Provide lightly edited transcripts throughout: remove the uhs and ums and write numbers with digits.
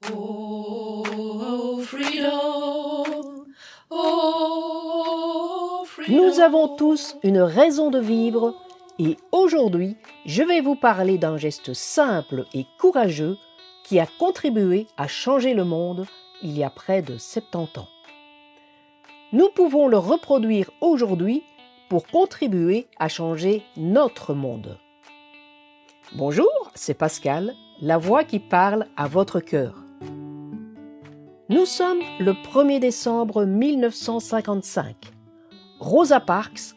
Oh, freedom. Oh, freedom. Nous avons tous une raison de vivre et aujourd'hui, je vais vous parler d'un geste simple et courageux qui a contribué à changer le monde il y a près de 70 ans. Nous pouvons le reproduire aujourd'hui pour contribuer à changer notre monde. Bonjour, c'est Pascal, la voix qui parle à votre cœur. Nous sommes le 1er décembre 1955. Rosa Parks,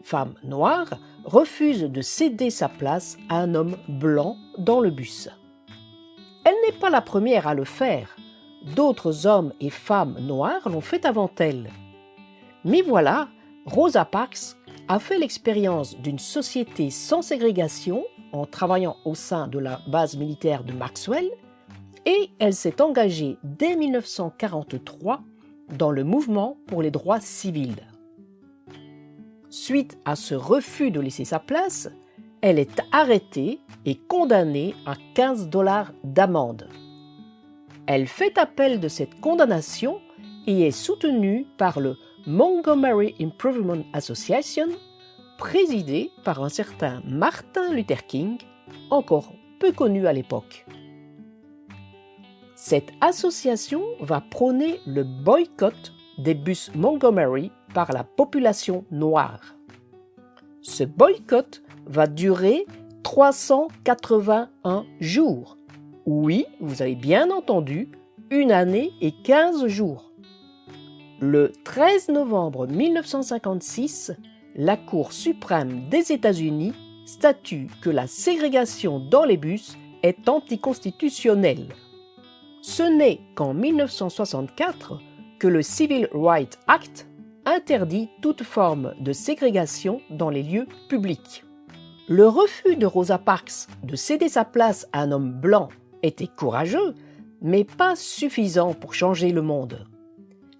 femme noire, refuse de céder sa place à un homme blanc dans le bus. Elle n'est pas la première à le faire. D'autres hommes et femmes noirs l'ont fait avant elle. Mais voilà, Rosa Parks a fait l'expérience d'une société sans ségrégation en travaillant au sein de la base militaire de Maxwell et elle s'est engagée dès 1943 dans le mouvement pour les droits civils. Suite à ce refus de laisser sa place, elle est arrêtée et condamnée à 15 $ d'amende. Elle fait appel de cette condamnation et est soutenue par le Montgomery Improvement Association, présidée par un certain Martin Luther King, encore peu connu à l'époque. Cette association va prôner le boycott des bus Montgomery par la population noire. Ce boycott va durer 381 jours. Oui, vous avez bien entendu, 1 année et 15 jours. Le 13 novembre 1956, la Cour suprême des États-Unis statue que la ségrégation dans les bus est anticonstitutionnelle. Ce n'est qu'en 1964 que le Civil Rights Act interdit toute forme de ségrégation dans les lieux publics. Le refus de Rosa Parks de céder sa place à un homme blanc était courageux, mais pas suffisant pour changer le monde.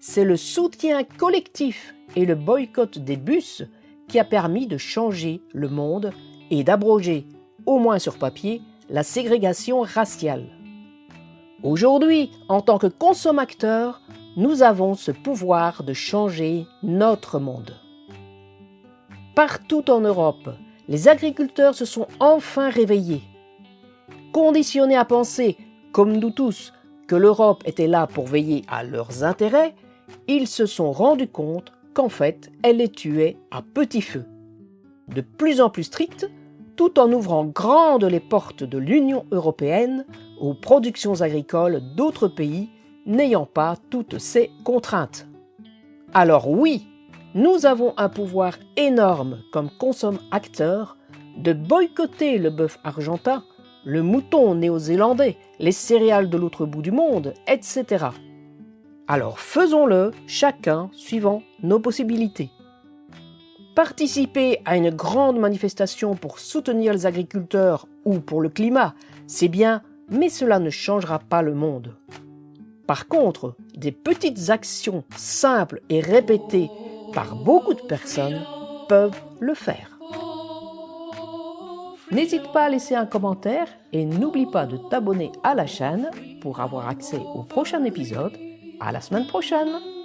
C'est le soutien collectif et le boycott des bus qui a permis de changer le monde et d'abroger, au moins sur papier, la ségrégation raciale. Aujourd'hui, en tant que consommateurs, nous avons ce pouvoir de changer notre monde. Partout en Europe, les agriculteurs se sont enfin réveillés. Conditionnés à penser, comme nous tous, que l'Europe était là pour veiller à leurs intérêts, ils se sont rendus compte qu'en fait, elle les tuait à petit feu. De plus en plus stricte, tout en ouvrant grandes les portes de l'Union européenne aux productions agricoles d'autres pays n'ayant pas toutes ces contraintes. Alors oui, nous avons un pouvoir énorme comme consommateurs de boycotter le bœuf argentin, le mouton néo-zélandais, les céréales de l'autre bout du monde, etc. Alors faisons-le, chacun suivant nos possibilités. Participer à une grande manifestation pour soutenir les agriculteurs ou pour le climat, c'est bien, mais cela ne changera pas le monde. Par contre, des petites actions simples et répétées par beaucoup de personnes peuvent le faire. N'hésite pas à laisser un commentaire et n'oublie pas de t'abonner à la chaîne pour avoir accès au prochain épisode. À la semaine prochaine!